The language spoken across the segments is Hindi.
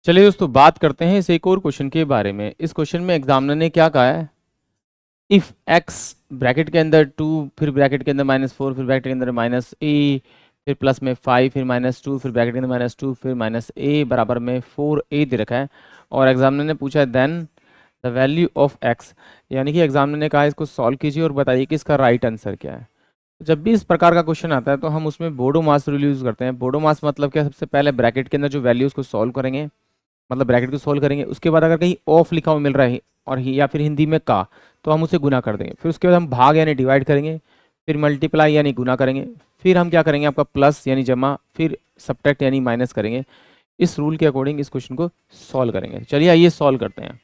चलिए दोस्तों बात करते हैं इस एक और क्वेश्चन के बारे में। इस क्वेश्चन में एग्जामिनर ने क्या कहा है, इफ x ब्रैकेट के अंदर 2 फिर ब्रैकेट के अंदर -4 फिर ब्रैकेट के अंदर -a फिर प्लस में 5 फिर -2 फिर ब्रैकेट के अंदर -2 फिर -a बराबर में 4a दे रखा है और एग्जामिनर ने पूछा है then the value of x, यानी कि एग्जामिनर ने कहा इसको सॉल्व कीजिए और बताइए कि इसका राइट आंसर क्या है। जब भी इस प्रकार का क्वेश्चन आता है तो हम उसमें बोडो मास रूल यूज़ करते हैं। बोडो मास मतलब क्या, सबसे पहले ब्रैकेट के अंदर जो वैल्यू उसको सॉल्व करेंगे, मतलब ब्रैकेट को सोल्व करेंगे, उसके बाद अगर कहीं ऑफ लिखा हुआ मिल रहा है और या फिर हिंदी में का, तो हम उसे गुना कर देंगे। फिर उसके बाद हम भाग यानी डिवाइड करेंगे, फिर मल्टीप्लाई यानी गुना करेंगे, फिर हम क्या करेंगे आपका प्लस यानी जमा, फिर सब्ट्रैक्ट यानी माइनस करेंगे। इस रूल के अकॉर्डिंग इस क्वेश्चन को सॉल्व करेंगे। चलिए आइए सॉल्व करते हैं।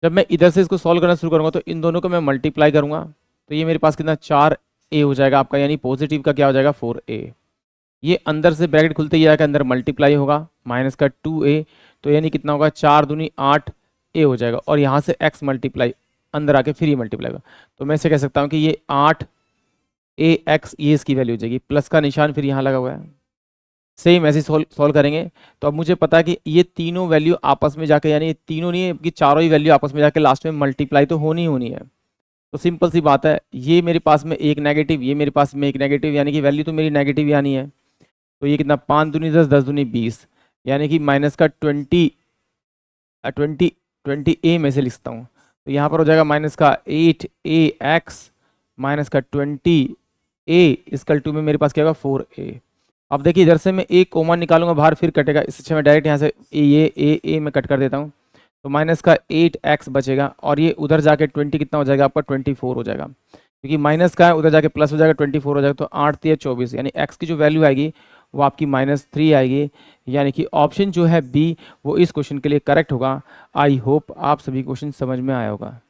जब मैं इधर से इसको सॉल्व करना शुरू करूँगा तो इन दोनों को मैं मल्टीप्लाई करूँगा, तो ये मेरे पास कितना 4a हो जाएगा आपका, यानी पॉजिटिव का क्या हो जाएगा 4a। ये अंदर से ब्रैकेट खुलते ही जाएगा, अंदर मल्टीप्लाई होगा माइनस का 2a, तो यानी कितना होगा 4 दूनी 8a हो जाएगा, और यहाँ से x मल्टीप्लाई अंदर आके फिर ये मल्टीप्लाई होगा, तो मैं इसे कह सकता हूँ कि ये 8ax ये इसकी वैल्यू हो जाएगी। प्लस का निशान फिर यहाँ लगा हुआ है। सेम ऐसे सॉल्व करेंगे तो अब मुझे पता है कि ये तीनों वैल्यू आपस में जाके, यानी तीनों नहीं कि चारों ही वैल्यू आपस में जाके लास्ट में मल्टीप्लाई तो होनी होनी है। तो सिंपल सी बात है, ये मेरे पास में एक नेगेटिव, ये मेरे पास में एक नेगेटिव, यानी कि वैल्यू तो मेरी नेगेटिव ही आनी है। तो ये कितना 5 दूनी 10 10 दूनी 20, यानी कि माइनस का 20 ए में से लिखता हूँ, तो यहाँ पर हो जाएगा माइनस का 8ax माइनस का 20a इसकल टू में मेरे पास क्या होगा 4a। अब देखिए इधर से मैं एक कॉमन निकालूंगा बाहर, फिर कटेगा, इससे अच्छा मैं डायरेक्ट यहाँ से ए में कट कर देता हूँ, तो माइनस का 8x बचेगा, और ये उधर जाके 20 कितना हो जाएगा आपका 24 हो जाएगा, क्योंकि माइनस का है उधर जाके प्लस हो जाएगा 24 हो जाएगा, तो 8 3 24, यानी x की जो वैल्यू आएगी वो आपकी -3 आएगी, यानी कि ऑप्शन जो है बी वो इस क्वेश्चन के लिए करेक्ट होगा। आई होप आप सभी क्वेश्चन समझ में आया होगा।